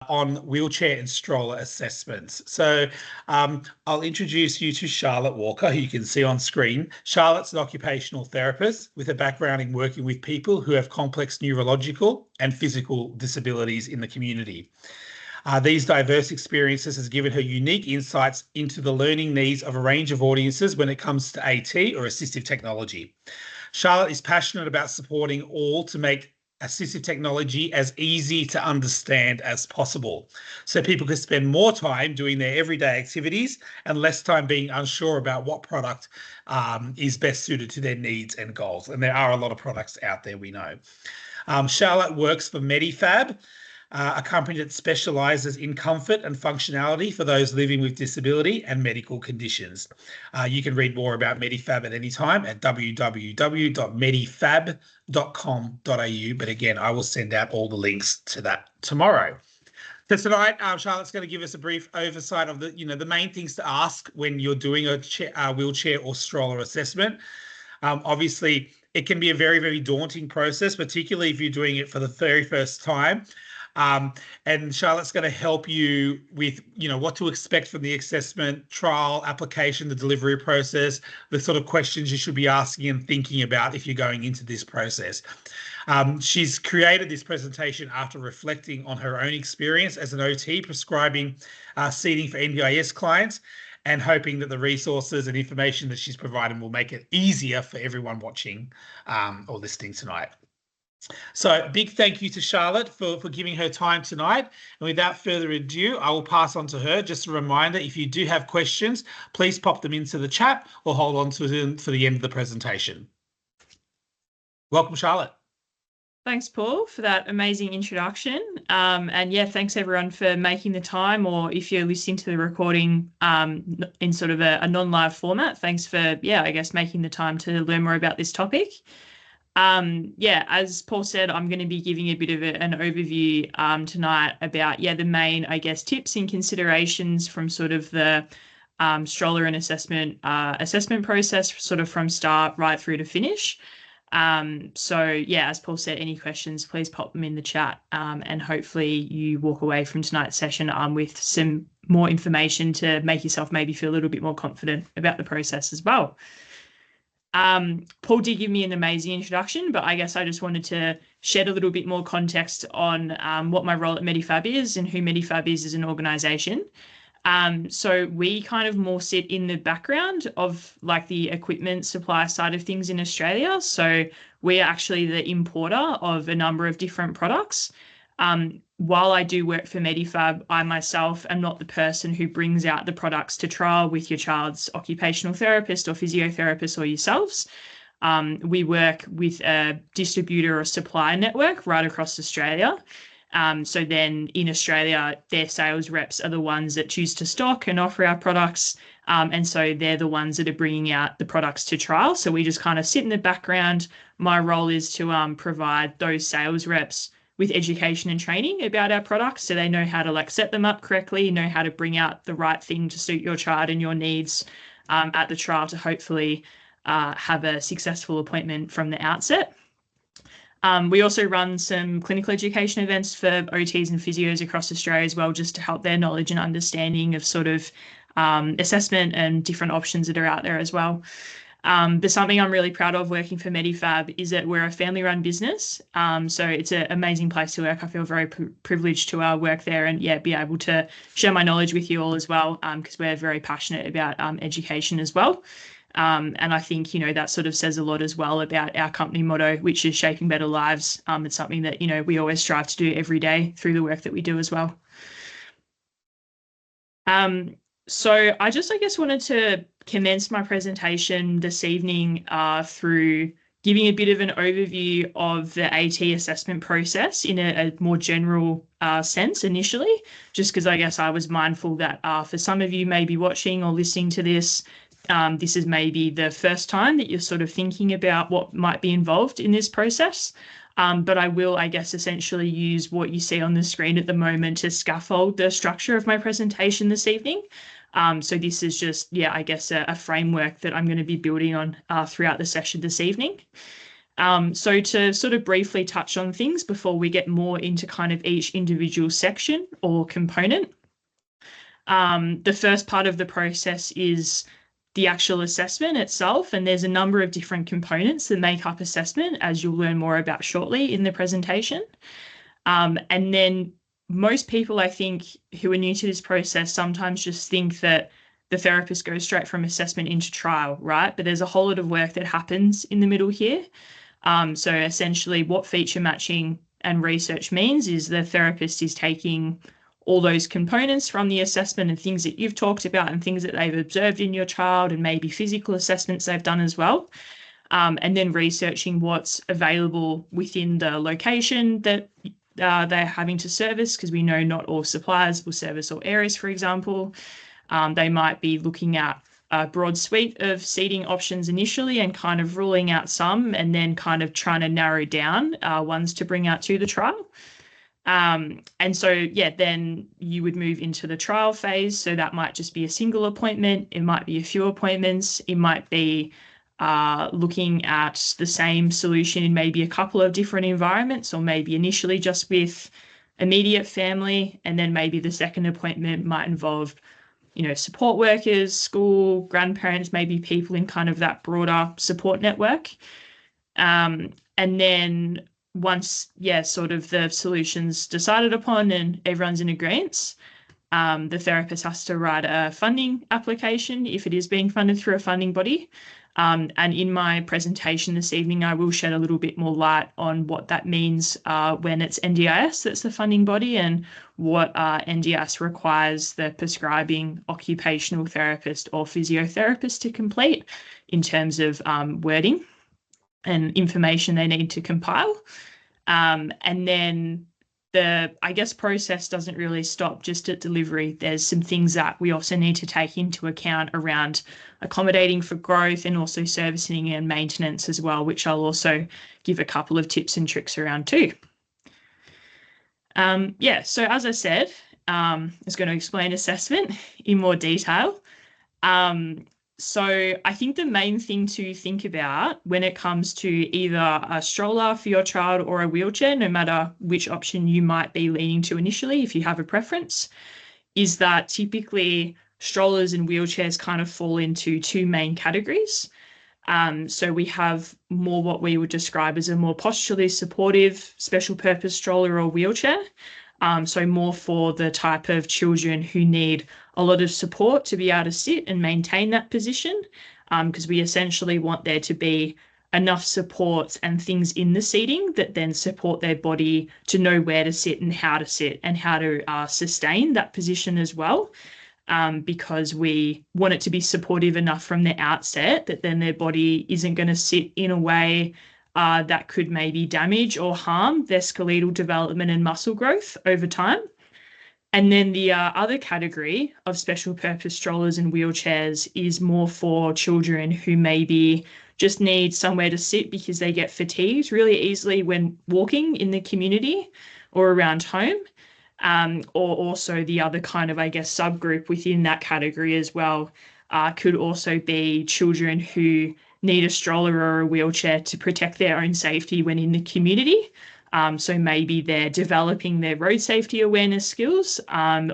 on wheelchair and stroller assessments. So I'll introduce you to Charlotte Walker, who you can see on screen. Charlotte's an occupational therapist with a background in working with people who have complex neurological and physical disabilities in the community. These diverse experiences has given her unique insights into the learning needs of a range of audiences when it comes to AT or assistive technology. Charlotte is passionate about supporting all to make assistive technology as easy to understand as possible, so people can spend more time doing their everyday activities and less time being unsure about what product is best suited to their needs and goals. And there are a lot of products out there, we know. Charlotte works for Medifab, a company that specialises in comfort and functionality for those living with disability and medical conditions. You can read more about Medifab at any time at www.medifab.com.au. But again, I will send out all the links to that tomorrow. So tonight, Charlotte's going to give us a brief oversight of the main things to ask when you're doing a wheelchair or stroller assessment. Obviously, it can be a very, very daunting process, particularly if you're doing it for the very first time. And Charlotte's going to help you with, what to expect from the assessment, trial, application, the delivery process, the sort of questions you should be asking and thinking about if you're going into this process. She's created this presentation after reflecting on her own experience as an OT prescribing seating for NDIS clients, and hoping that the resources and information that she's provided will make it easier for everyone watching or listening tonight. So big thank you to Charlotte for giving her time tonight. And without further ado, I will pass on to her. Just a reminder, if you do have questions, please pop them into the chat or hold on to them for the end of the presentation. Welcome, Charlotte. Thanks, Paul, for that amazing introduction. And yeah, thanks everyone for making the time, or if you're listening to the recording in sort of a non-live format, thanks for, I guess, making the time to learn more about this topic. As Paul said, I'm going to be giving a bit of an overview tonight about, the main, I guess, tips and considerations from sort of the stroller and assessment process, sort of from start right through to finish. As Paul said, any questions, please pop them in the chat, and hopefully you walk away from tonight's session with some more information to make yourself maybe feel a little bit more confident about the process as well. Paul did give me an amazing introduction, but I guess I just wanted to shed a little bit more context on what my role at Medifab is and who Medifab is as an organisation. So we kind of more sit in the background of like the equipment supply side of things in Australia. So we are actually the importer of a number of different products. While I do work for Medifab, I myself am not the person who brings out the products to trial with your child's occupational therapist or physiotherapist or yourselves. We work with a distributor or supplier network right across Australia. So then in Australia, their sales reps are the ones that choose to stock and offer our products. And so they're the ones that are bringing out the products to trial. So we just kind of sit in the background. My role is to provide those sales reps with education and training about our products, so they know how to set them up correctly, know how to bring out the right thing to suit your child and your needs at the trial to hopefully have a successful appointment from the outset. We also run some clinical education events for OTs and physios across Australia as well, just to help their knowledge and understanding of sort of assessment and different options that are out there as well. But something I'm really proud of working for Medifab is that we're a family-run business. So it's an amazing place to work. I feel very privileged to work there and, be able to share my knowledge with you all as well, because we're very passionate about education as well. And I think, that sort of says a lot as well about our company motto, which is shaping better lives. It's something that, we always strive to do every day through the work that we do as well. So I guess, wanted to commence my presentation this evening through giving a bit of an overview of the AT assessment process in a more general sense initially, just because I guess I was mindful that for some of you maybe watching or listening to this, this is maybe the first time that you're sort of thinking about what might be involved in this process. But I will, I guess, essentially use what you see on the screen at the moment to scaffold the structure of my presentation this evening. So this is just, I guess, a framework that I'm going to be building on throughout the session this evening. So to sort of briefly touch on things before we get more into kind of each individual section or component. The first part of the process is the actual assessment itself, and there's a number of different components that make up assessment, as you'll learn more about shortly in the presentation. And then most people, I think, who are new to this process sometimes just think that the therapist goes straight from assessment into trial, right? But there's a whole lot of work that happens in the middle here. So essentially what feature matching and research means is the therapist is taking all those components from the assessment and things that you've talked about and things that they've observed in your child and maybe physical assessments they've done as well. And then researching what's available within the location that they're having to service, because we know not all suppliers will service all areas, for example. They might be looking at a broad suite of seating options initially and kind of ruling out some and then kind of trying to narrow down ones to bring out to the trial. And so, yeah, then you would move into the trial phase. So that might just be a single appointment. It might be a few appointments. It might be looking at the same solution in maybe a couple of different environments, or maybe initially just with immediate family. And then maybe the second appointment might involve, support workers, school, grandparents, maybe people in kind of that broader support network. And then once, sort of the solution's decided upon and everyone's in agreement, the therapist has to write a funding application if it is being funded through a funding body. And in my presentation this evening, I will shed a little bit more light on what that means when it's NDIS that's the funding body, and what NDIS requires the prescribing occupational therapist or physiotherapist to complete in terms of wording and information they need to compile. And then the, process doesn't really stop just at delivery. There's some things that we also need to take into account around accommodating for growth and also servicing and maintenance as well, which I'll also give a couple of tips and tricks around too. So as I said, I was going to explain assessment in more detail. So I think the main thing to think about when it comes to either a stroller for your child or a wheelchair, no matter which option you might be leaning to initially, if you have a preference, is that typically strollers and wheelchairs kind of fall into two main categories. So we have more what we would describe as a more posturally supportive special purpose stroller or wheelchair. So more for the type of children who need a lot of support to be able to sit and maintain that position, because we essentially want there to be enough supports and things in the seating that then support their body to know where to sit and how to sustain that position as well, because we want it to be supportive enough from the outset that then their body isn't going to sit in a way that could maybe damage or harm their skeletal development and muscle growth over time. And then the other category of special purpose strollers and wheelchairs is more for children who maybe just need somewhere to sit because they get fatigued really easily when walking in the community or around home. Or also the other kind of, subgroup within that category as well could also be children who need a stroller or a wheelchair to protect their own safety when in the community. So maybe they're developing their road safety awareness skills,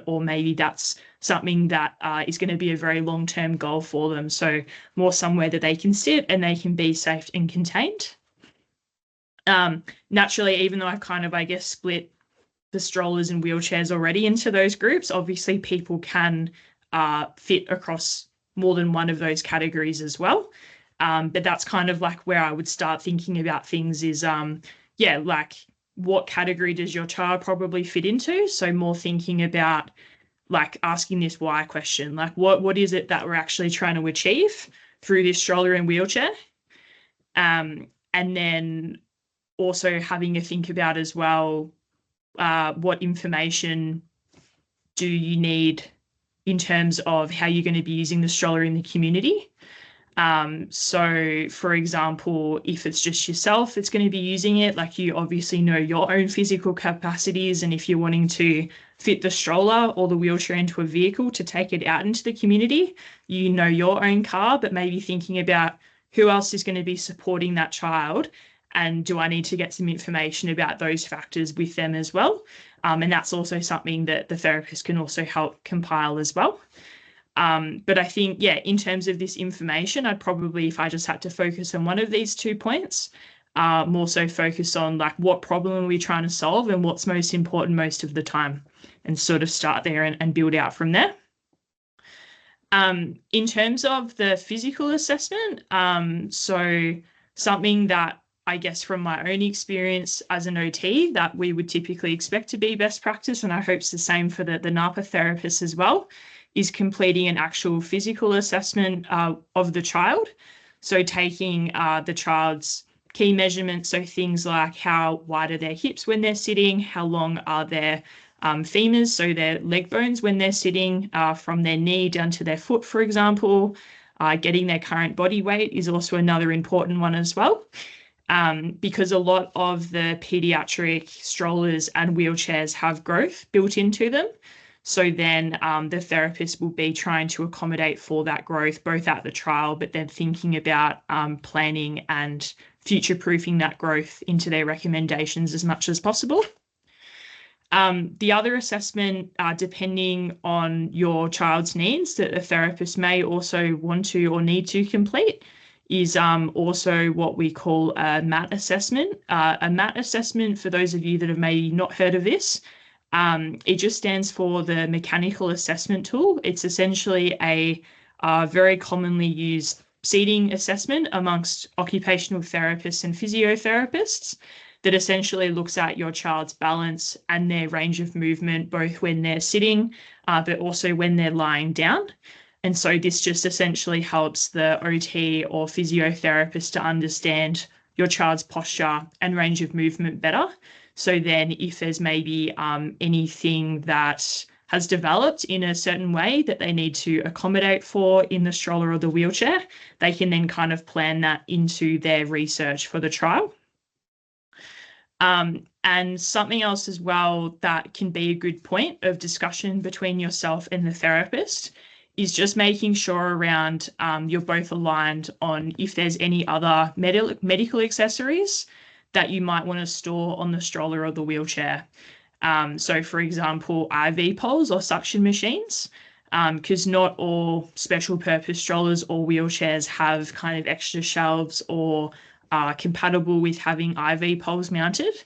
or maybe that's something that is going to be a very long-term goal for them. So more somewhere that they can sit and they can be safe and contained. Naturally, even though I've kind of, split the strollers and wheelchairs already into those groups, obviously people can fit across more than one of those categories as well. But that's kind of like where I would start thinking about things is, what category does your child probably fit into? So more thinking about asking this why question, what is it that we're actually trying to achieve through this stroller and wheelchair? And then also having a think about as well, what information do you need in terms of how you're going to be using the stroller in the community? So for example, if it's just yourself that's going to be using it, you obviously know your own physical capacities, and if you're wanting to fit the stroller or the wheelchair into a vehicle to take it out into the community, you know your own car, but maybe thinking about who else is going to be supporting that child And do I need to get some information about those factors with them as well? And that's also something that the therapist can also help compile as well. But I think, yeah, in terms of this information, I'd probably, if I just had to focus on one of these 2 points, more so focus on like what problem are we trying to solve and what's most important most of the time, and sort of start there and build out from there. In terms of the physical assessment, so something that I guess from my own experience as an OT that we would typically expect to be best practice, and I hope it's the same for the NAPA therapists as well, is completing an actual physical assessment of the child. So taking the child's key measurements, so things like how wide are their hips when they're sitting, how long are their femurs, so their leg bones when they're sitting, from their knee down to their foot, for example. Getting their current body weight is also another important one as well. Because a lot of the pediatric strollers and wheelchairs have growth built into them. So then the therapist will be trying to accommodate for that growth, both at the trial, but then thinking about planning and future-proofing that growth into their recommendations as much as possible. The other assessment, depending on your child's needs, that a therapist may also want to or need to complete is also what we call a MAT assessment. A MAT assessment, for those of you that have maybe not heard of this, it just stands for the mechanical assessment tool. It's essentially a very commonly used seating assessment amongst occupational therapists and physiotherapists that essentially looks at your child's balance and their range of movement, both when they're sitting, but also when they're lying down. And so this just essentially helps the OT or physiotherapist to understand your child's posture and range of movement better. So then if there's maybe anything that has developed in a certain way that they need to accommodate for in the stroller or the wheelchair, they can then kind of plan that into their research for the trial. And something else as well that can be a good point of discussion between yourself and the therapist is just making sure around you're both aligned on if there's any other medical accessories that you might want to store on the stroller or the wheelchair. So, for example, IV poles or suction machines, because not all special purpose strollers or wheelchairs have kind of extra shelves or are compatible with having IV poles mounted.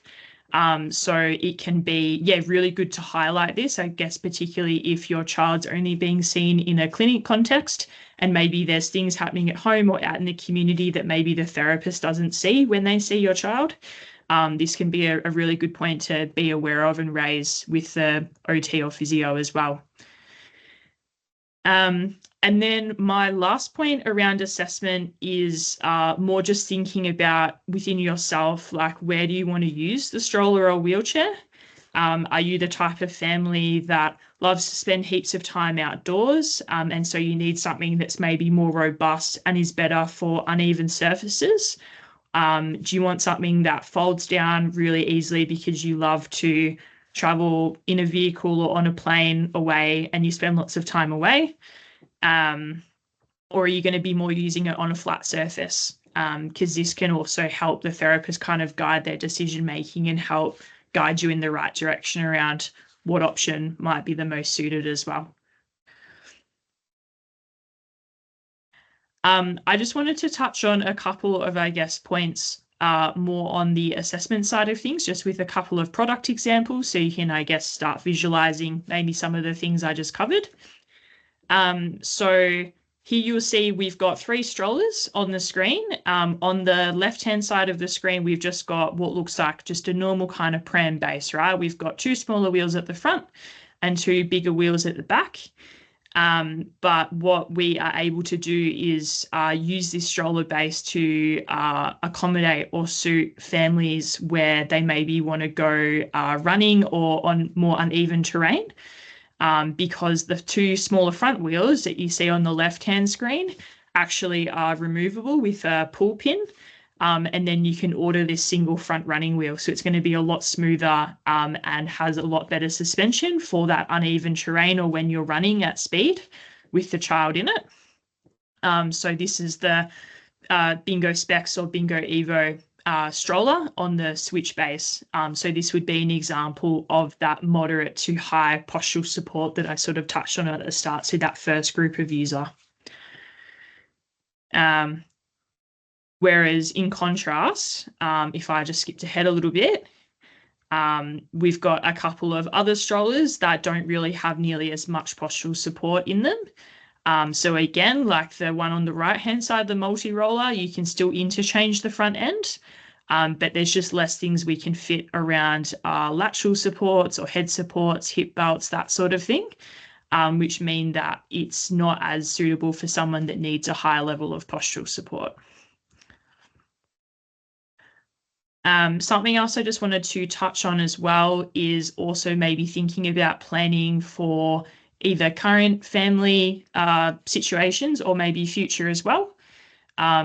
So it can be, really good to highlight this, I guess, particularly if your child's only being seen in a clinic context and maybe there's things happening at home or out in the community that maybe the therapist doesn't see when they see your child. This can be a really good point to be aware of and raise with the OT or physio as well. And then my last point around assessment is more just thinking about within yourself, like where do you want to use the stroller or wheelchair? Are you the type of family that loves to spend heaps of time outdoors? And so you need something that's maybe more robust and is better for uneven surfaces? Do you want something that folds down really easily because you love to travel in a vehicle or on a plane away and you spend lots of time away? Or are you going to be more using it on a flat surface? Because this can also help the therapist kind of guide their decision making and help guide you in the right direction around what option might be the most suited as well. I just wanted to touch on a couple of, I guess, points more on the assessment side of things, just with a couple of product examples, so you can, I guess, start visualizing maybe some of the things I just covered. So here you'll see we've got 3 strollers on the screen. On the left-hand side of the screen, we've just got what looks like just a normal kind of pram base, right? We've got 2 smaller wheels at the front and 2 bigger wheels at the back. But what we are able to do is use this stroller base to accommodate or suit families where they maybe want to go running or on more uneven terrain. Because the 2 smaller front wheels that you see on the left-hand screen actually are removable with a pull pin. And then you can order this single front running wheel. So it's going to be a lot smoother and has a lot better suspension for that uneven terrain or when you're running at speed with the child in it. So this is the Bingo Specs or Bingo Evo stroller on the switch base. So this would be an example of that moderate to high postural support that I sort of touched on at the start, so that first group of user. Whereas in contrast, if I just skipped ahead a little bit, we've got a couple of other strollers that don't really have nearly as much postural support in them. So again, like the one on the right-hand side, the multi-roller, you can still interchange the front end, but there's just less things we can fit around lateral supports or head supports, hip belts, that sort of thing, which mean that it's not as suitable for someone that needs a higher level of postural support. Something else I just wanted to touch on as well is also maybe thinking about planning for either current family situations or maybe future as well.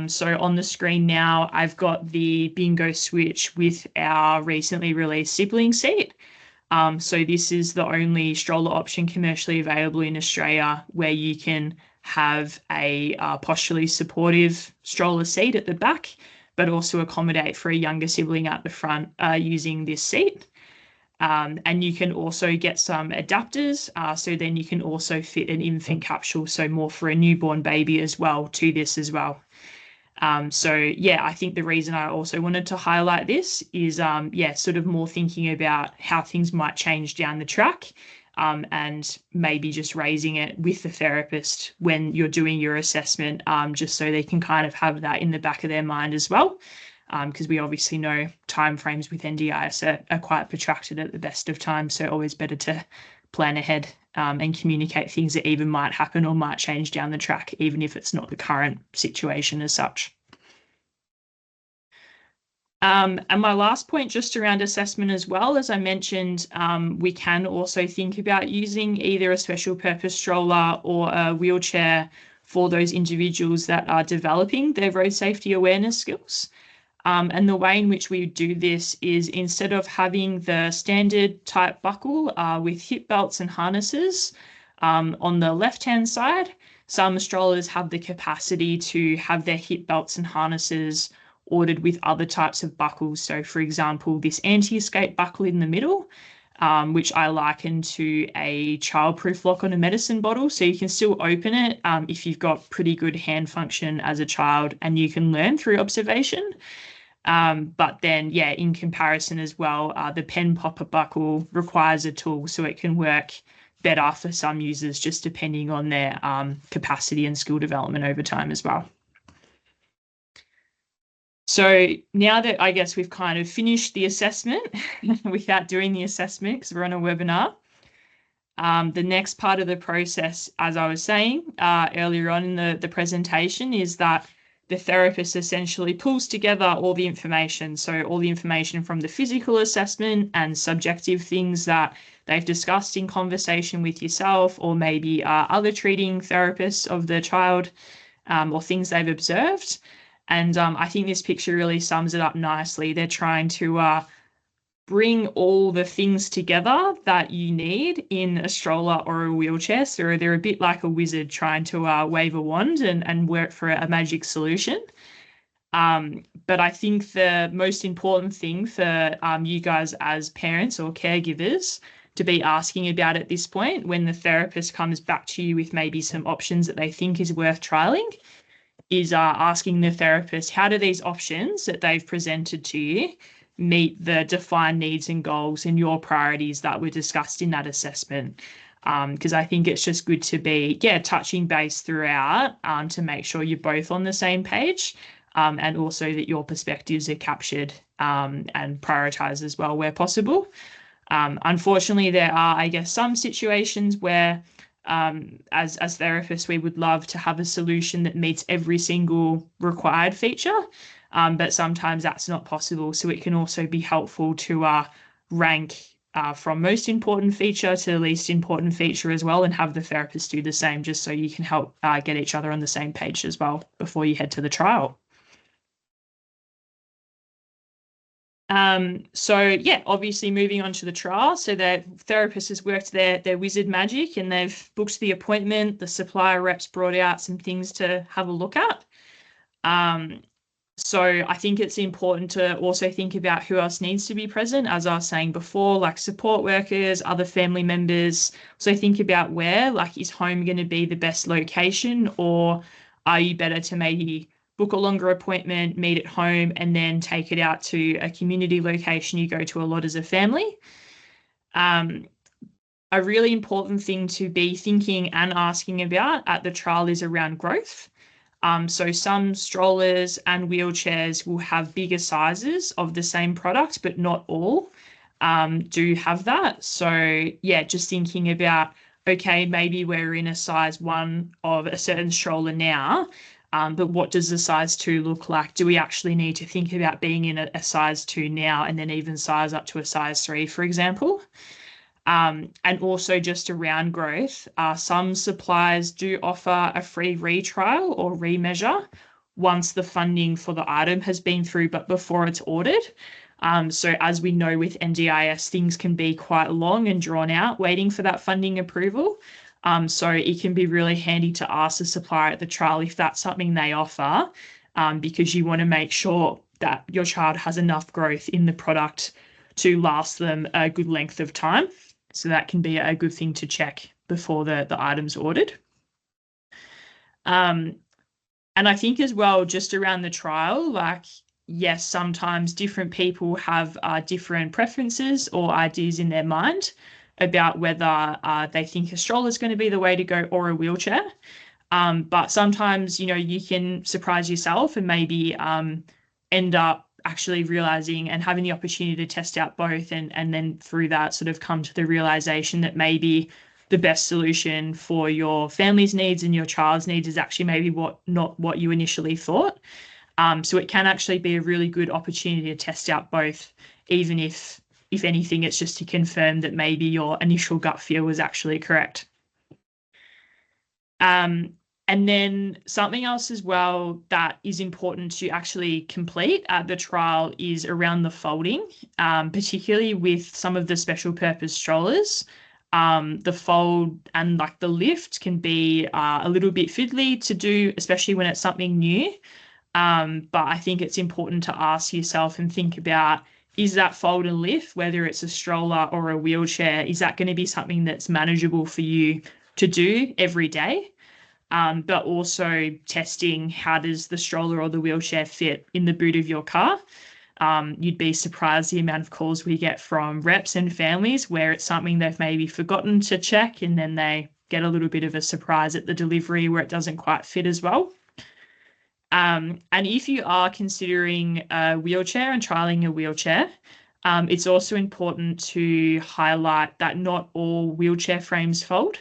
So on the screen now, I've got the bingo switch with our recently released sibling seat. So this is the only stroller option commercially available in Australia where you can have a posturally supportive stroller seat at the back, but also accommodate for a younger sibling at the front using this seat. And you can also get some adapters, so then you can also fit an infant capsule, so more for a newborn baby as well, to this as well. So yeah, I think the reason I also wanted to highlight this is, sort of more thinking about how things might change down the track, and maybe just raising it with the therapist when you're doing your assessment, just so they can kind of have that in the back of their mind as well. Because we obviously know timeframes with NDIS are quite protracted at the best of times, so always better to plan ahead and communicate things that even might happen or might change down the track, even if it's not the current situation as such. And my last point just around assessment as well, as I mentioned, we can also think about using either a special purpose stroller or a wheelchair for those individuals that are developing their road safety awareness skills. And the way in which we do this is, instead of having the standard type buckle with hip belts and harnesses on the left-hand side, some strollers have the capacity to have their hip belts and harnesses ordered with other types of buckles. So for example, this anti-escape buckle in the middle, which I liken to a childproof lock on a medicine bottle. So you can still open it if you've got pretty good hand function as a child, and you can learn through observation. But then, yeah, in comparison as well, the pen popper buckle requires a tool, so it can work better for some users, just depending on their capacity and skill development over time as well. So now that I guess we've kind of finished the assessment without doing the assessment because we're on a webinar, the next part of the process, as I was saying earlier on in the presentation, is that the therapist essentially pulls together all the information. So all the information from the physical assessment and subjective things that they've discussed in conversation with yourself, or maybe other treating therapists of the child, or things they've observed. And I think this picture really sums it up nicely. They're trying to bring all the things together that you need in a stroller or a wheelchair. So they're a bit like a wizard trying to wave a wand and work for a magic solution. But I think the most important thing for you guys as parents or caregivers to be asking about at this point, when the therapist comes back to you with maybe some options that they think is worth trialing, is asking the therapist, how do these options that they've presented to you meet the defined needs and goals and your priorities that were discussed in that assessment? Because I think it's just good to be, touching base throughout to make sure you're both on the same page, and also that your perspectives are captured and prioritized as well where possible. Unfortunately, there are, I guess, some situations where as therapists, we would love to have a solution that meets every single required feature, but sometimes that's not possible. So it can also be helpful to rank from most important feature to least important feature as well, and have the therapist do the same, just so you can help get each other on the same page as well before you head to the trial. Obviously moving on to the trial. So the therapist has worked their wizard magic, and they've booked the appointment. The supplier reps brought out some things to have a look at. So I think it's important to also think about who else needs to be present, as I was saying before, like support workers, other family members. So think about where, like, is home going to be the best location, or are you better to maybe book a longer appointment, meet at home, and then take it out to a community location you go to a lot as a family? A really important thing to be thinking and asking about at the trial is around growth. So some strollers and wheelchairs will have bigger sizes of the same product, but not all do have that. So yeah, just thinking about, okay, maybe we're in a size 1 of a certain stroller now, but what does the size 2 look like? Do we actually need to think about being in a size 2 now and then even size up to a size 3, for example? And also just around growth, some suppliers do offer a free retrial or remeasure once the funding for the item has been through, but before it's ordered. So as we know with NDIS, things can be quite long and drawn out waiting for that funding approval. So it can be really handy to ask the supplier at the trial if that's something they offer, because you want to make sure that your child has enough growth in the product to last them a good length of time. So that can be a good thing to check before the item's ordered. And I think as well, just around the trial, like, yes, sometimes different people have different preferences or ideas in their mind about whether they think a stroller is going to be the way to go or a wheelchair. But sometimes, you can surprise yourself and maybe end up actually realizing and having the opportunity to test out both, and then through that sort of come to the realization that maybe the best solution for your family's needs and your child's needs is actually maybe not what you initially thought. So it can actually be a really good opportunity to test out both, even if anything, it's just to confirm that maybe your initial gut feel was actually correct. And then something else as well that is important to actually complete at the trial is around the folding, particularly with some of the special purpose strollers. The fold and like the lift can be a little bit fiddly to do, especially when it's something new. But I think it's important to ask yourself and think about, is that fold and lift, whether it's a stroller or a wheelchair, is that going to be something that's manageable for you to do every day? But also testing, how does the stroller or the wheelchair fit in the boot of your car? You'd be surprised the amount of calls we get from reps and families where it's something they've maybe forgotten to check, and then they get a little bit of a surprise at the delivery where it doesn't quite fit as well. And if you are considering a wheelchair and trialing a wheelchair, it's also important to highlight that not all wheelchair frames fold.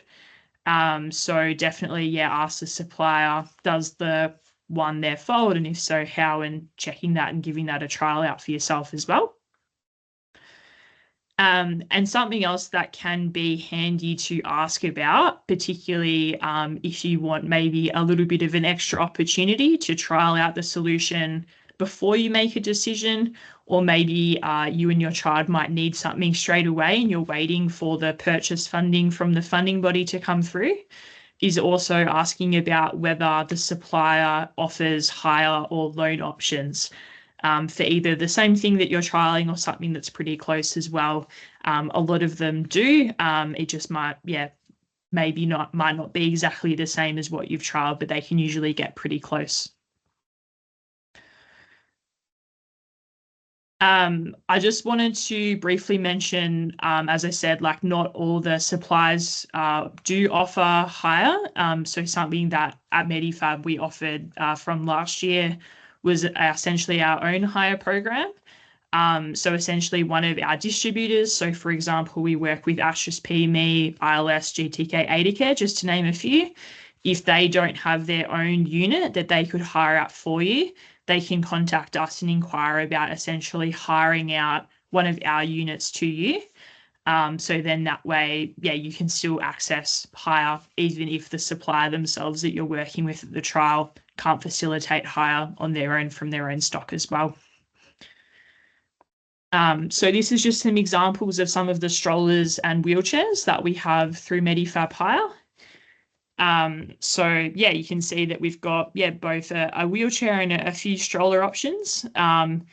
So definitely, ask the supplier, does the one there fold? And if so, how? And checking that and giving that a trial out for yourself as well. And something else that can be handy to ask about, particularly if you want maybe a little bit of an extra opportunity to trial out the solution before you make a decision, or maybe you and your child might need something straight away and you're waiting for the purchase funding from the funding body to come through, is also asking about whether the supplier offers hire or loan options for either the same thing that you're trialing or something that's pretty close as well. A lot of them do. It just might not be exactly the same as what you've trialed, but they can usually get pretty close. I just wanted to briefly mention, as I said, like not all the suppliers do offer hire. So something that at Medifab we offered from last year was essentially our own hire program. So essentially one of our distributors, so for example, we work with Astris PME, ILS, GTK, Adacare, just to name a few. If they don't have their own unit that they could hire out for you, they can contact us and inquire about essentially hiring out one of our units to you. So then that way, you can still access hire, even if the supplier themselves that you're working with at the trial can't facilitate hire on their own from their own stock as well. So this is just some examples of some of the strollers and wheelchairs that we have through Medifab Hire. So yeah, you can see that we've got both a wheelchair and a few stroller options. And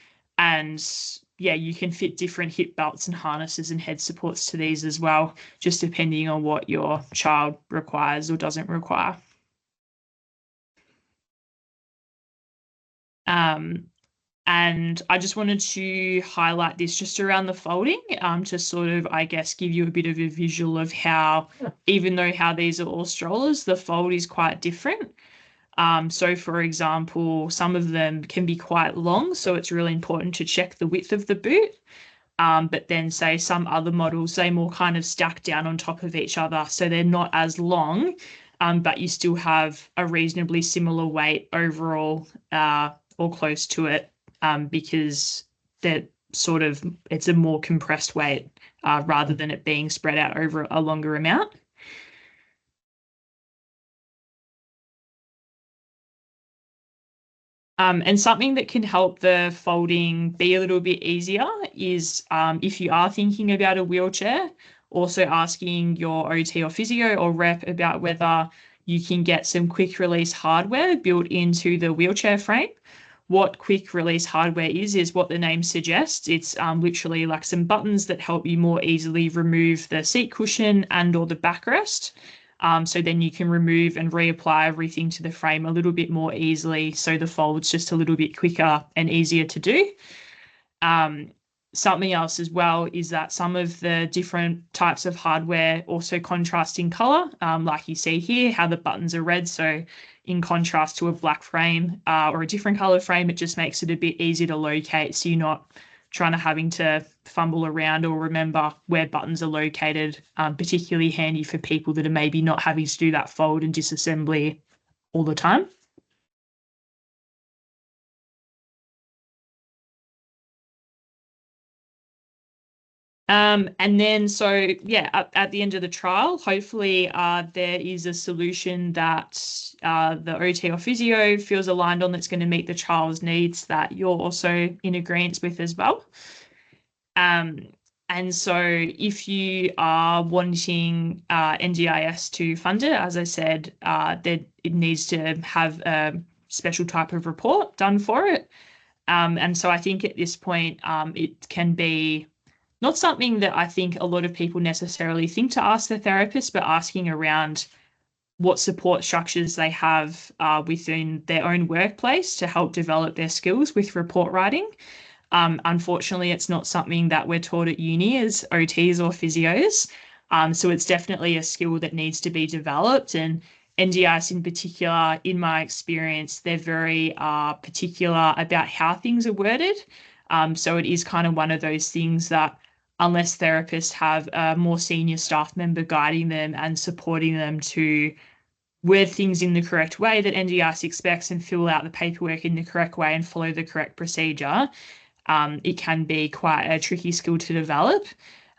yeah, you can fit different hip belts and harnesses and head supports to these as well, just depending on what your child requires or doesn't require. And I just wanted to highlight this just around the folding, to sort of, I guess, give you a bit of a visual of how, even though how these are all strollers, the fold is quite different. So for example, some of them can be quite long, so it's really important to check the width of the boot. But then say some other models, they more kind of stack down on top of each other, so they're not as long, but you still have a reasonably similar weight overall, or close to it, because they're sort of, it's a more compressed weight, rather than it being spread out over a longer amount. And something that can help the folding be a little bit easier is, if you are thinking about a wheelchair, also asking your OT or physio or rep about whether you can get some quick release hardware built into the wheelchair frame. What quick release hardware is what the name suggests. It's literally like some buttons that help you more easily remove the seat cushion and or the backrest. So then you can remove and reapply everything to the frame a little bit more easily, so the fold's just a little bit quicker and easier to do. Something else as well is that some of the different types of hardware also contrast in color, like you see here, how the buttons are red. So in contrast to a black frame, or a different color frame, it just makes it a bit easier to locate, so you're not having to fumble around or remember where buttons are located, particularly handy for people that are maybe not having to do that fold and disassembly all the time. And then, so yeah, at the end of the trial, hopefully there is a solution that the OT or physio feels aligned on, that's going to meet the child's needs, that you're also in agreement with as well. And so if you are wanting NDIS to fund it, as I said, that it needs to have a special type of report done for it. And so I think at this point, it can be not something that I think a lot of people necessarily think to ask the therapist, but asking around what support structures they have within their own workplace to help develop their skills with report writing. Unfortunately, it's not something that we're taught at uni as OTs or physios. So it's definitely a skill that needs to be developed. And NDIS in particular, in my experience, they're very particular about how things are worded. So it is kind of one of those things that, unless therapists have a more senior staff member guiding them and supporting them to word things in the correct way that NDIS expects and fill out the paperwork in the correct way and follow the correct procedure, it can be quite a tricky skill to develop.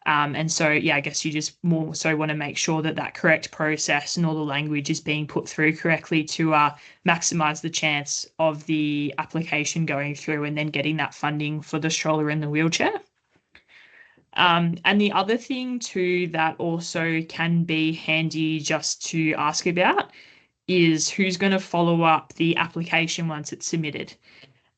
And so, yeah, I guess you just more so want to make sure that that correct process and all the language is being put through correctly to maximize the chance of the application going through and then getting that funding for the stroller and the wheelchair. And the other thing too that also can be handy just to ask about is who's going to follow up the application once it's submitted.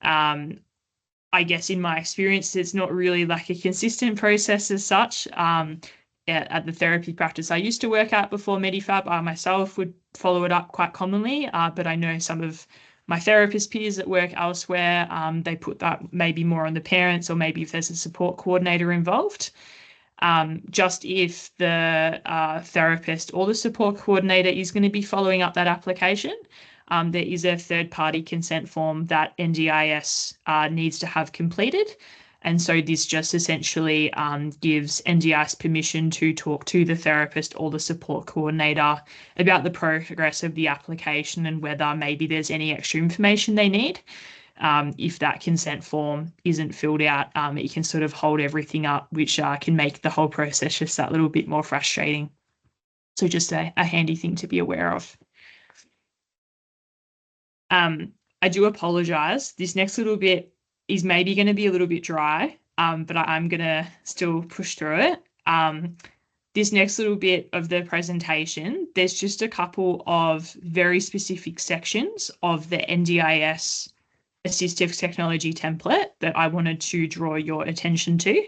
I guess in my experience, it's not really like a consistent process as such. At the therapy practice I used to work at before Medifab, I myself would follow it up quite commonly, but I know some of my therapist peers that work elsewhere, they put that maybe more on the parents, or maybe if there's a support coordinator involved. Just if the therapist or the support coordinator is going to be following up that application, there is a third-party consent form that NDIS needs to have completed. And so this just essentially gives NDIS permission to talk to the therapist or the support coordinator about the progress of the application and whether maybe there's any extra information they need. If that consent form isn't filled out, it can sort of hold everything up, which can make the whole process just that little bit more frustrating. So just a handy thing to be aware of. I do apologize. This next little bit is maybe going to be a little bit dry, but I'm going to still push through it. this next little bit of the presentation, there's just a couple of very specific sections of the NDIS assistive technology template that I wanted to draw your attention to.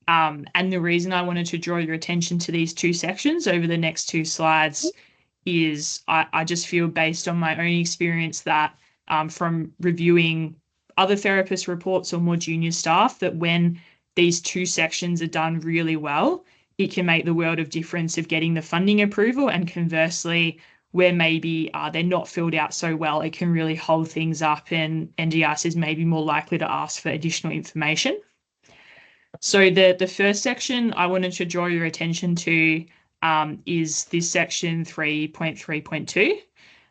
And the reason I wanted to draw your attention to these two sections over the next two slides is I just feel, based on my own experience, that from reviewing other therapist reports or more junior staff, that when these two sections are done really well, it can make the world of difference of getting the funding approval. And conversely, where maybe they're not filled out so well, it can really hold things up, and NDIS is maybe more likely to ask for additional information. So the first section I wanted to draw your attention to is this section 3.3.2.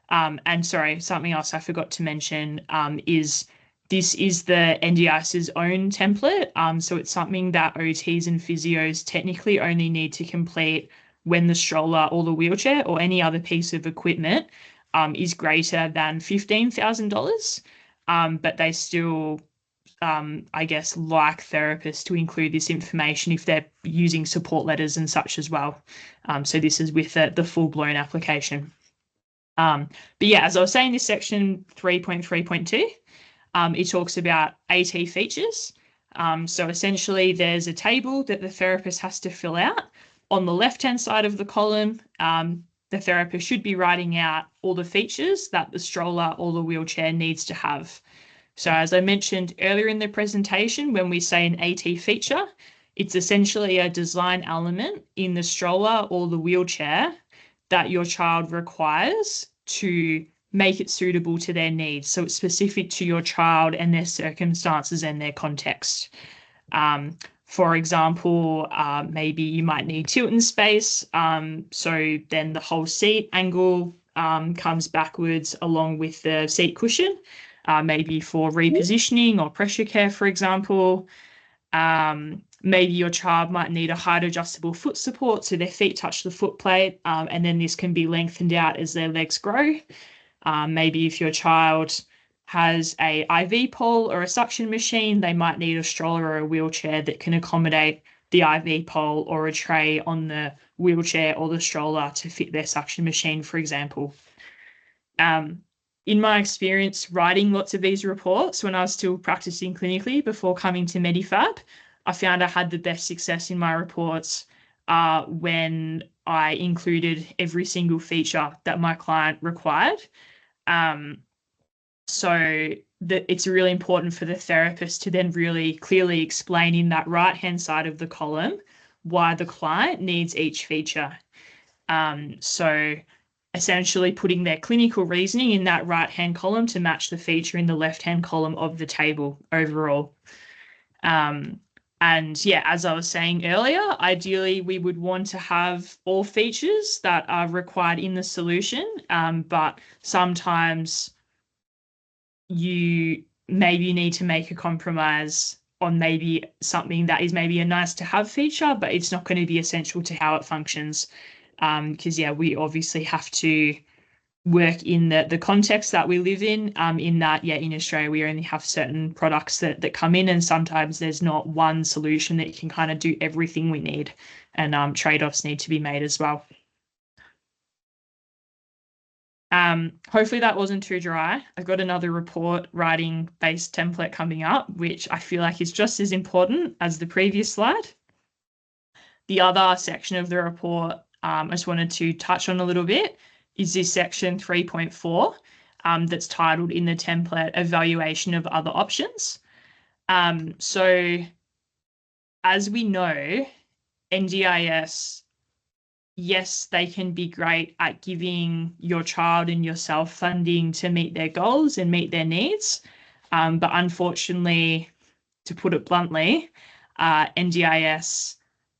And sorry, something else I forgot to mention is this is the NDIS's own template. So it's something that OTs and physios technically only need to complete when the stroller or the wheelchair or any other piece of equipment is greater than $15,000. But they still, I guess, like therapists to include this information if they're using support letters and such as well. So this is with the full-blown application. But yeah, as I was saying, this section 3.3.2, it talks about AT features. So essentially, there's a table that the therapist has to fill out. On the left-hand side of the column, the therapist should be writing out all the features that the stroller or the wheelchair needs to have. So as I mentioned earlier in the presentation, when we say an AT feature, it's essentially a design element in the stroller or the wheelchair that your child requires to make it suitable to their needs. So it's specific to your child and their circumstances and their context. For example, maybe you might need tilt in space. So then the whole seat angle comes backwards along with the seat cushion, maybe for repositioning or pressure care, for example. Maybe your child might need a height adjustable foot support so their feet touch the foot plate, and then this can be lengthened out as their legs grow. Maybe if your child has a IV pole or a suction machine, they might need a stroller or a wheelchair that can accommodate the IV pole or a tray on the wheelchair or the stroller to fit their suction machine, for example. In my experience writing lots of these reports when I was still practicing clinically before coming to Medifab, I found I had the best success in my reports when I included every single feature that my client required. So that it's really important for the therapist to then really clearly explain in that right-hand side of the column why the client needs each feature. So essentially putting their clinical reasoning in that right-hand column to match the feature in the left-hand column of the table overall. And yeah, as I was saying earlier, ideally we would want to have all features that are required in the solution, but sometimes you maybe need to make a compromise on maybe something that is maybe a nice to have feature, but it's not going to be essential to how it functions. Because yeah, we obviously have to work in the context that we live in that, yeah, in Australia, we only have certain products that come in, and sometimes there's not one solution that can kind of do everything we need, and trade-offs need to be made as well. Hopefully that wasn't too dry. I've got another report writing based template coming up, which I feel like is just as important as the previous slide. The other section of the report I just wanted to touch on a little bit is this section 3.4 that's titled in the template evaluation of other options. So as we know, NDIS, yes, they can be great at giving your child and yourself funding to meet their goals and meet their needs. But unfortunately, to put it bluntly, NDIS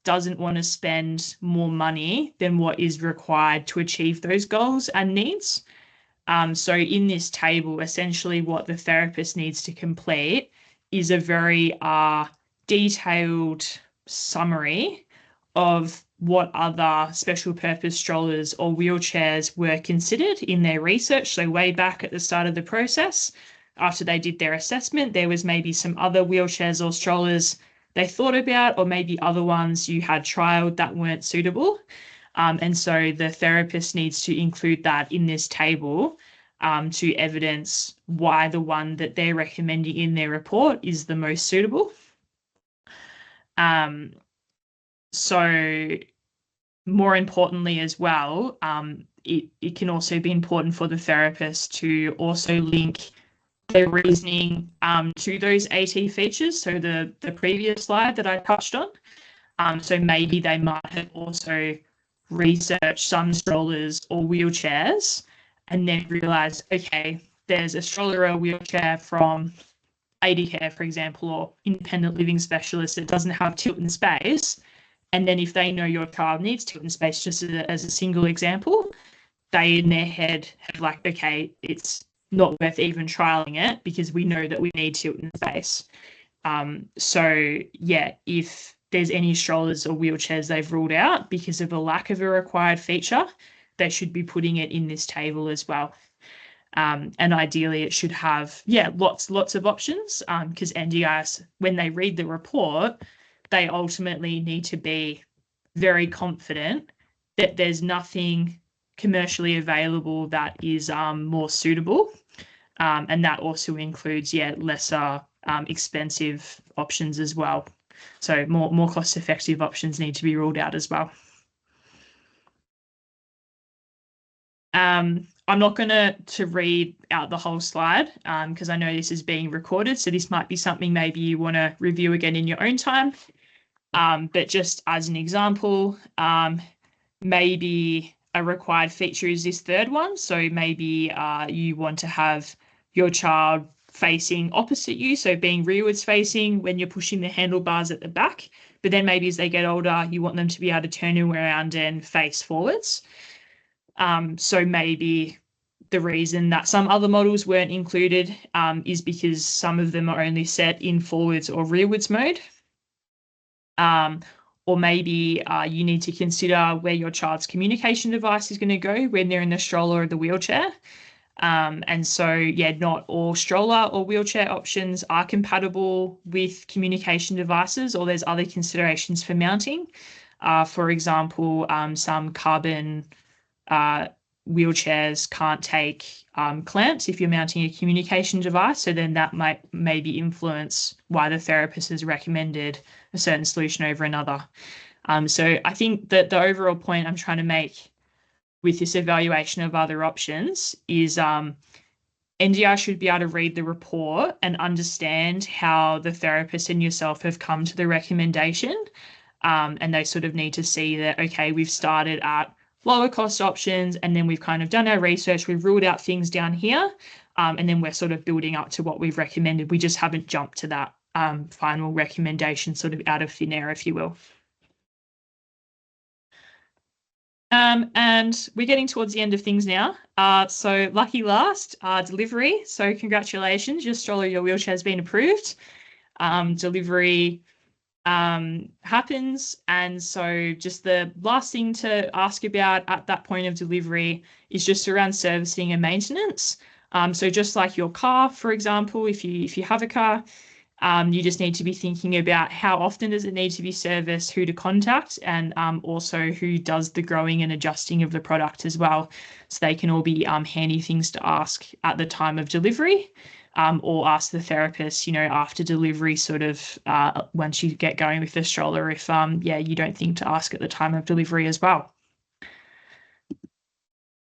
doesn't want to spend more money than what is required to achieve those goals and needs. So in this table, essentially what the therapist needs to complete is a very detailed summary of what other special purpose strollers or wheelchairs were considered in their research. So way back at the start of the process, after they did their assessment, there was maybe some other wheelchairs or strollers they thought about, or maybe other ones you had trialed that weren't suitable. And so the therapist needs to include that in this table to evidence why the one that they're recommending in their report is the most suitable. So more importantly as well, it can also be important for the therapist to also link their reasoning to those AT features. So the previous slide that I touched on. So maybe they might have also researched some strollers or wheelchairs and then realized, okay, there's a stroller or wheelchair from AD Care, for example, or independent living specialist that doesn't have tilt and space. And then if they know your child needs tilt and space, just as a single example, they in their head have like, okay, it's not worth even trialing it because we know that we need tilt and space. So yeah, if there's any strollers or wheelchairs they've ruled out because of a lack of a required feature, they should be putting it in this table as well. And ideally it should have, lots of options because NDIS, when they read the report, they ultimately need to be very confident that there's nothing commercially available that is more suitable. And that also includes, lesser expensive options as well. So more cost-effective options need to be ruled out as well. I'm not going to read out the whole slide because I know this is being recorded, so this might be something maybe you want to review again in your own time. But just as an example, maybe a required feature is this third one. So maybe you want to have your child facing opposite you, so being rearwards facing when you're pushing the handlebars at the back. But then maybe as they get older, you want them to be able to turn around and face forwards. So maybe the reason that some other models weren't included is because some of them are only set in forwards or rearwards mode. Or maybe you need to consider where your child's communication device is going to go when they're in the stroller or the wheelchair. And so, not all stroller or wheelchair options are compatible with communication devices, or there's other considerations for mounting. For example, some carbon wheelchairs can't take clamps if you're mounting a communication device, so then that might maybe influence why the therapist has recommended a certain solution over another. So I think that the overall point I'm trying to make with this evaluation of other options is NDI should be able to read the report and understand how the therapist and yourself have come to the recommendation. And they sort of need to see that, okay, we've started at lower cost options and then we've kind of done our research, we've ruled out things down here, and then we're sort of building up to what we've recommended. We just haven't jumped to that final recommendation sort of out of thin air, if you will. And we're getting towards the end of things now. So lucky last, delivery. So congratulations, your stroller, your wheelchair has been approved. Delivery happens. And so just the last thing to ask about at that point of delivery is just around servicing and maintenance. So just like your car, for example, if you have a car, you just need to be thinking about how often does it need to be serviced, who to contact, and also who does the growing and adjusting of the product as well. So they can all be handy things to ask at the time of delivery, or ask the therapist, after delivery, sort of once you get going with the stroller, if you don't think to ask at the time of delivery as well.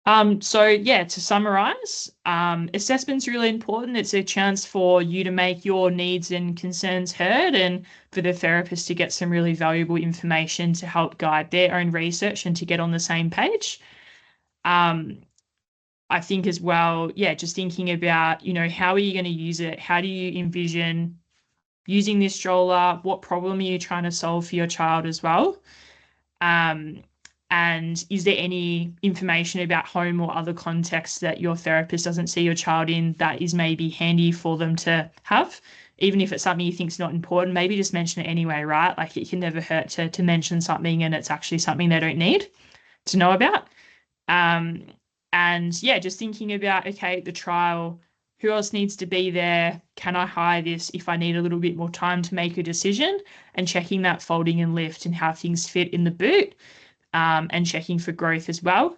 To summarize, assessment's really important. It's a chance for you to make your needs and concerns heard and for the therapist to get some really valuable information to help guide their own research and to get on the same page. I think as well, just thinking about, how are you going to use it? How do you envision using this stroller? What problem are you trying to solve for your child as well? And is there any information about home or other contexts that your therapist doesn't see your child in that is maybe handy for them to have? Even if it's something you think is not important, maybe just mention it anyway, right? Like it can never hurt to mention something and it's actually something they don't need to know about. Just thinking about, okay, the trial, who else needs to be there? Can I hire this if I need a little bit more time to make a decision? And checking that folding and lift and how things fit in the boot, and checking for growth as well.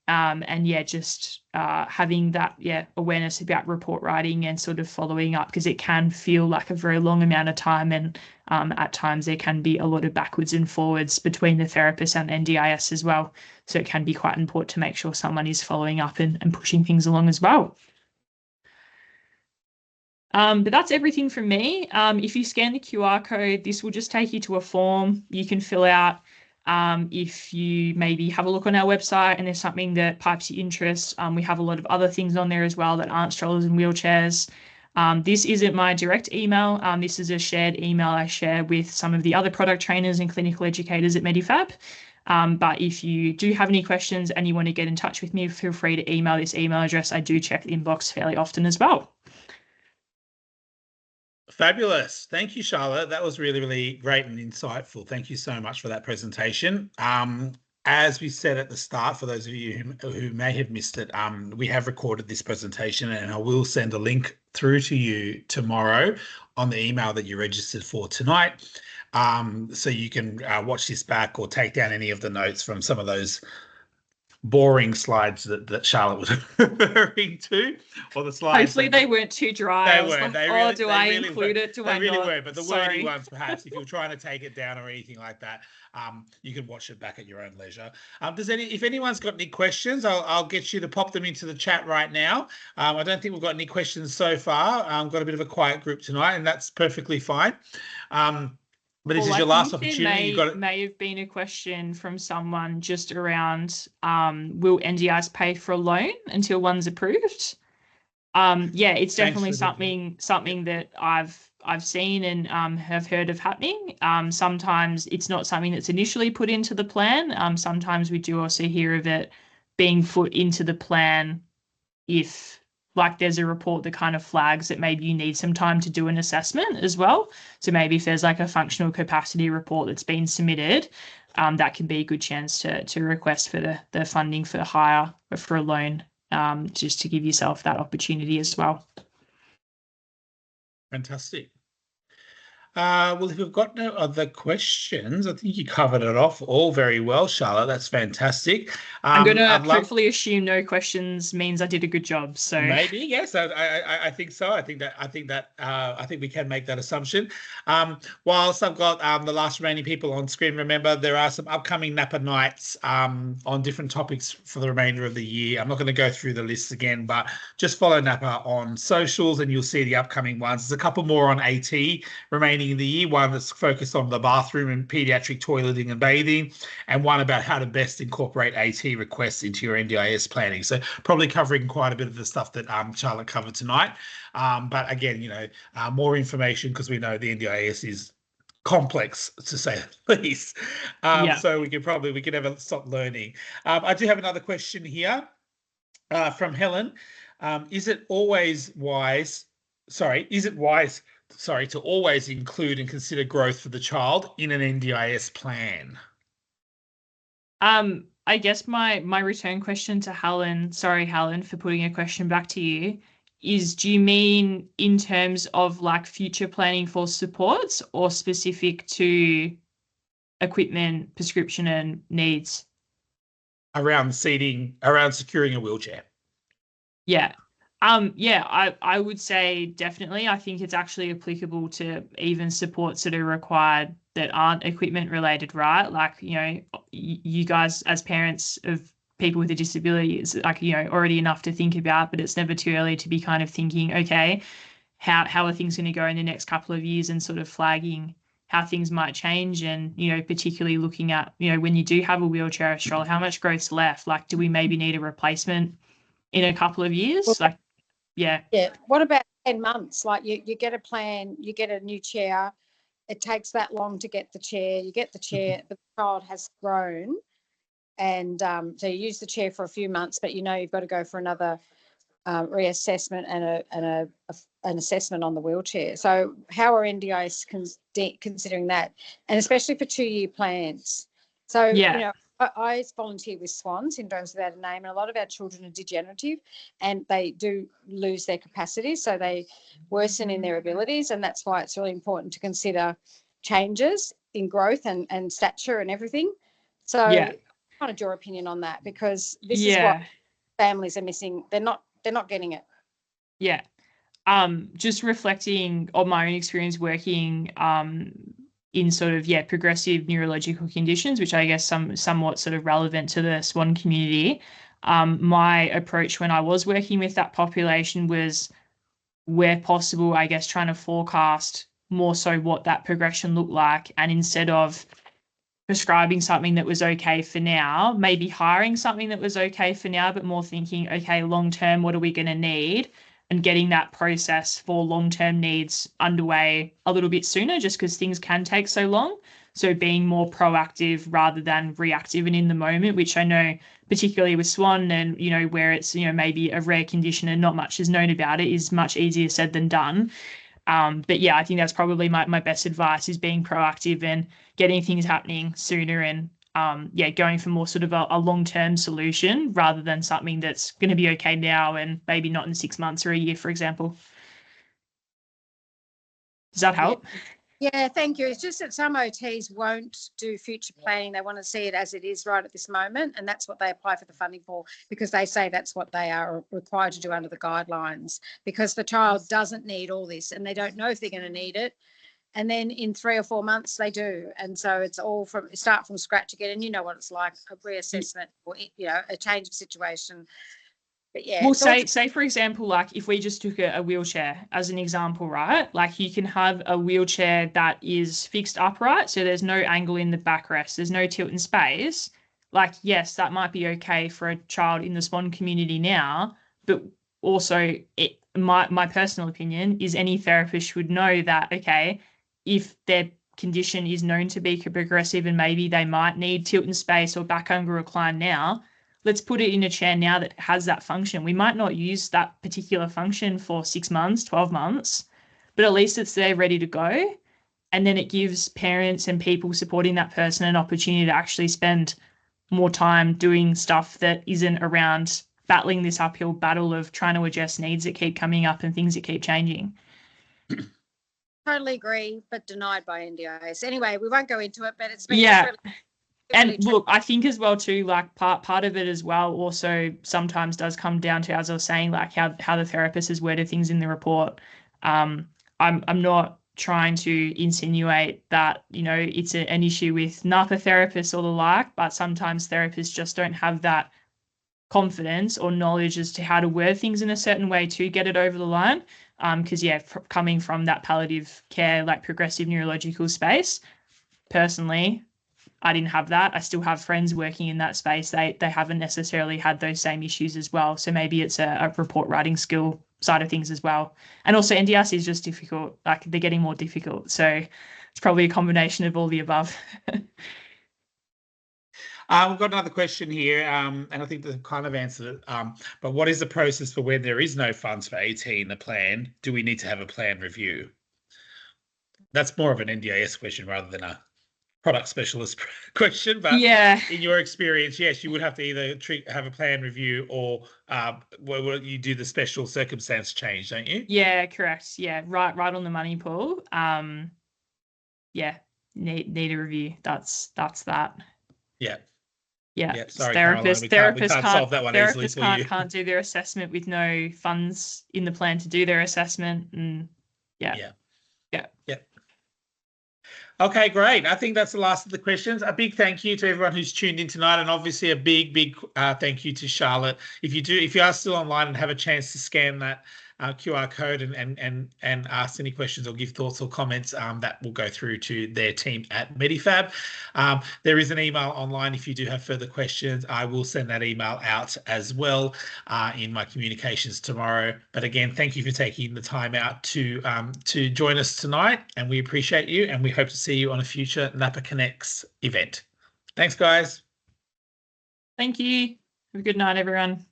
And yeah, just having that awareness about report writing and sort of following up, because it can feel like a very long amount of time, and at times there can be a lot of backwards and forwards between the therapist and NDIS as well. So it can be quite important to make sure someone is following up and pushing things along as well. But that's everything from me. If you scan the QR code, this will just take you to a form you can fill out. If you maybe have a look on our website and there's something that piques your interest, we have a lot of other things on there as well that aren't strollers and wheelchairs. This isn't my direct email. This is a shared email I share with some of the other product trainers and clinical educators at Medifab. But if you do have any questions and you want to get in touch with me, feel free to email this email address. I do check the inbox fairly often as well. Fabulous. Thank you, Charlotte. That was really, really great and insightful. Thank you so much for that presentation. As we said at the start, for those of you who may have missed it, we have recorded this presentation, and I will send a link through to you tomorrow on the email that you registered for tonight. So you can watch this back or take down any of the notes from some of those boring slides that Charlotte was referring to, or the slides. Hopefully they weren't too dry. They were. They really, really, do they I really include were. it? Do they I really not? were, but the Sorry. wordy ones, perhaps, if you're trying to take it down or anything like that, you can watch it back at your own leisure. If anyone's got any questions, I'll get you to pop them into the chat right now. I don't think we've got any questions so far. Got a bit of a quiet group tonight, and that's perfectly fine. But this is your last opportunity. There may have been a question from someone just around, will NDIS pay for a loan until one's approved? Yeah, it's definitely something that I've seen and have heard of happening. Sometimes it's not something that's initially put into the plan. Sometimes we do also hear of it being put into the plan if, like, there's a report that kind of flags that maybe you need some time to do an assessment as well. So maybe if there's like a functional capacity report that's been submitted, that can be a good chance to request for the funding for hire or for a loan, just to give yourself that opportunity as well. Fantastic. Well, if we've got no other questions, I think you covered it off all very well, Charlotte. That's fantastic. I'm going to hopefully assume no questions means I did a good job. So maybe, yes, I think so. I think we can make that assumption. Whilst I've got the last remaining people on screen, remember there are some upcoming NAPA nights on different topics for the remainder of the year. I'm not going to go through the lists again, but just follow NAPA on socials and you'll see the upcoming ones. There's a couple more on AT remaining in the year, one that's focused on the bathroom and pediatric toileting and bathing, and one about how to best incorporate AT requests into your NDIS planning. So probably covering quite a bit of the stuff that Charlotte covered tonight. But again, more information, because we know the NDIS is complex, to say the least. So we can never stop learning. I do have another question here from Helen. Is it wise to always include and consider growth for the child in an NDIS plan? I guess my return question to Helen, sorry, Helen, for putting a question back to you, is do you mean in terms of like future planning for supports or specific to equipment, prescription and needs? Around securing a wheelchair. Yeah. I would say definitely. I think it's actually applicable to even supports that are required that aren't equipment related, right? Like, you guys as parents of people with a disability is like, already enough to think about, but it's never too early to be kind of thinking, okay, how are things going to go in the next couple of years, and sort of flagging how things might change, and, particularly looking at, when you do have a wheelchair or stroller, how much growth's left? Like, do we maybe need a replacement in a couple of years? Yeah. What about 10 months? Like you get a plan, you get a new chair. It takes that long to get the chair. You get the chair, but the child has grown. And so you use the chair for a few months, but you've got to go for another reassessment and an assessment on the wheelchair. So how are NDIS considering that? And especially for 2-year plans. So, I volunteer with SWAN, syndromes without a name, and a lot of our children are degenerative and they do lose their capacity, so they worsen in their abilities, and that's why it's really important to consider changes in growth and stature and everything. So Yeah. I want your opinion on that, because this is what families are missing. They're not getting it. Yeah. Just reflecting on my own experience working in sort of progressive neurological conditions, which I guess somewhat sort of relevant to the SWAN community. My approach when I was working with that population was, where possible, I guess, trying to forecast more so what that progression looked like, and instead of prescribing something that was okay for now, maybe hiring something that was okay for now, but more thinking, okay, long term, what are we going to need? And getting that process for long-term needs underway a little bit sooner, just because things can take so long. So being more proactive rather than reactive and in the moment, which I know particularly with SWAN and, where it's, maybe a rare condition and not much is known about it, is much easier said than done. But yeah, I think that's probably my best advice, is being proactive and getting things happening sooner, and going for more sort of a long-term solution rather than something that's going to be okay now and maybe not in 6 months or a year, for example. Does that help? Yeah, thank you. It's just that some OTs won't do future planning. They want to see it as it is right at this moment, and that's what they apply for the funding for, because they say that's what they are required to do under the guidelines, because the child doesn't need all this and they don't know if they're going to need it. And then in 3 or 4 months they do. And so it's all start from scratch again. And you know what it's like, a reassessment or, a change of situation. But yeah. Well, say for example, like if we just took a wheelchair as an example, right? Like you can have a wheelchair that is fixed upright, so there's no angle in the backrest, there's no tilt in space. Like, yes, that might be okay for a child in the SWAN community now, but also my personal opinion is any therapist should know that, okay, if their condition is known to be progressive and maybe they might need tilt in space or back angle recline now, let's put it in a chair now that has that function. We might not use that particular function for 6 months, 12 months, but at least it's there ready to go. And then it gives parents and people supporting that person an opportunity to actually spend more time doing stuff that isn't around battling this uphill battle of trying to adjust needs that keep coming up and things that keep changing. Totally agree, but denied by NDIS. Anyway, we won't go into it, but it's been really. And look, I think as well too, like part of it as well also sometimes does come down to, as I was saying, like how the therapist has worded things in the report. I'm not trying to insinuate that, it's an issue with NAPA therapists or the like, but sometimes therapists just don't have that confidence or knowledge as to how to word things in a certain way to get it over the line. Because coming from that palliative care, like progressive neurological space, personally, I didn't have that. I still have friends working in that space. They haven't necessarily had those same issues as well. So maybe it's a report writing skill side of things as well. And also NDRC is just difficult. Like they're getting more difficult. So it's probably a combination of all the above. We've got another question here, and I think they've kind of answered it. But what is the process for when there is no funds for AT in the plan? Do we need to have a plan review? That's more of an NDIS question rather than a product specialist question, but in your experience, yes, you would have to either have a plan review or you do the special circumstance change, don't you? Yeah, correct. Yeah, right on the money, Paul. Need a review. That's that. Yeah. Sorry, therapists Caroline, we can't solve that one easily for you. Can't do their assessment with no funds in the plan to do their assessment, and yeah. Okay, great. I think that's the last of the questions. A big thank you to everyone who's tuned in tonight, and obviously a big thank you to Charlotte. If you are still online and have a chance to scan that QR code and ask any questions or give thoughts or comments, that will go through to their team at Medifab. There is an email online if you do have further questions. I will send that email out as well in my communications tomorrow. But again, thank you for taking the time out to join us tonight, and we appreciate you, and we hope to see you on a future NAPA Connects event. Thanks, guys. Thank you. Have a good night, everyone.